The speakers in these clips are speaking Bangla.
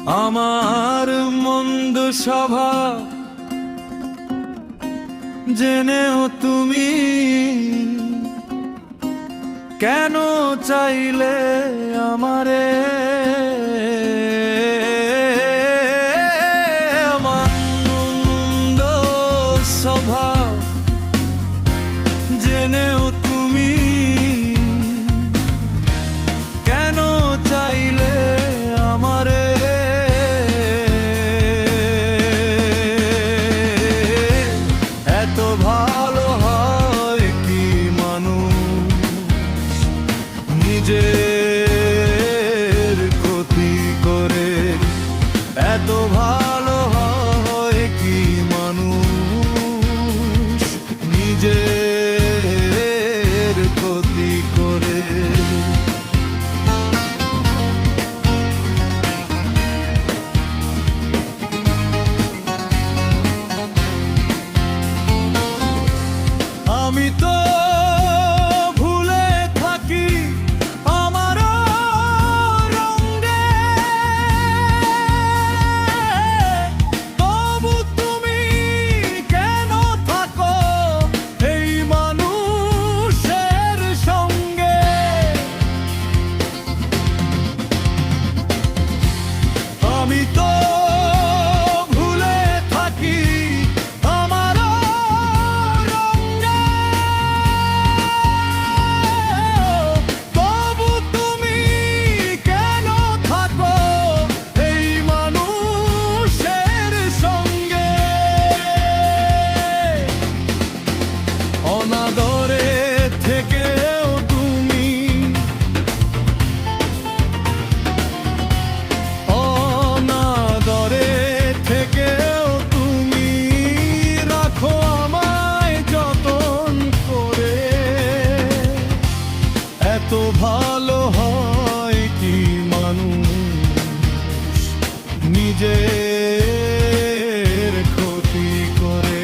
আমার মন্দ স্বভাব জেনেও তুমি কেন চাইলে আমারে? আমার মন্দ স্বভাব জেনেও তুমি কেন চাইলে আমারে? এত ভালো হয় কি মানুষ নিজের ক্ষতি করে? এত ভালো হয় কি মানুষ নিজের ক্ষতি করে? আমি তো ভুলে থাকি আমার রঙে, তবু তুমি কেন থাকো এই মানুষের সঙ্গে? আমি তো ভুলে থাকি আমার রঙে, তবু তুমি কেন থাকো এই মানুষের সঙ্গে? অনাদরে থেকেও তুমি, অনাদরে থেকেও তুমি রাখো আমায় যতন করে। এত ভালো হয় কি মানুষ নিজের ক্ষতি করে?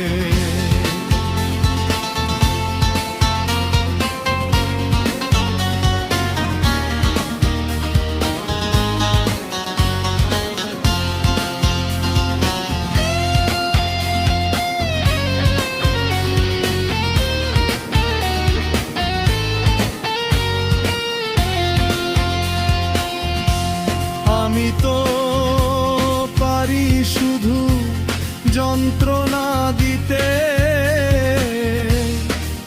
আমি তো পারি শুধু যন্ত্রণা দিতে,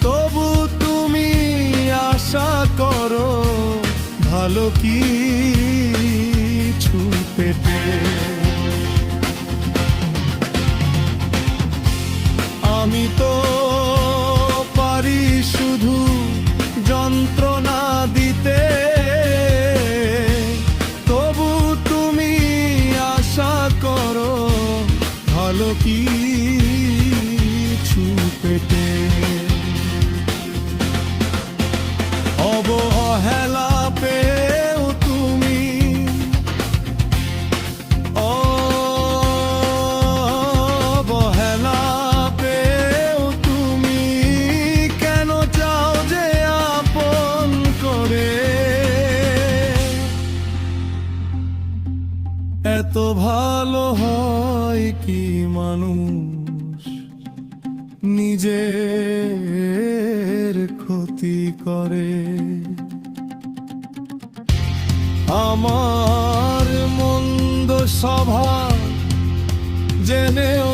তবু তুমি আশা করো ভালো কিছু পেতে। আমি তো পারি শুধু যন্ত্রণা দিতে, তবু তুমি আশা করো ভালো কিছু পেতে। অবহেলা পেও তুমি, অবহেলা পেও তুমি কেন চাও যে আপন করে? এত ভালো হয় কি মানুষ নিজের ক্ষতি করে? আমার মন্দ স্বভাব জেনেও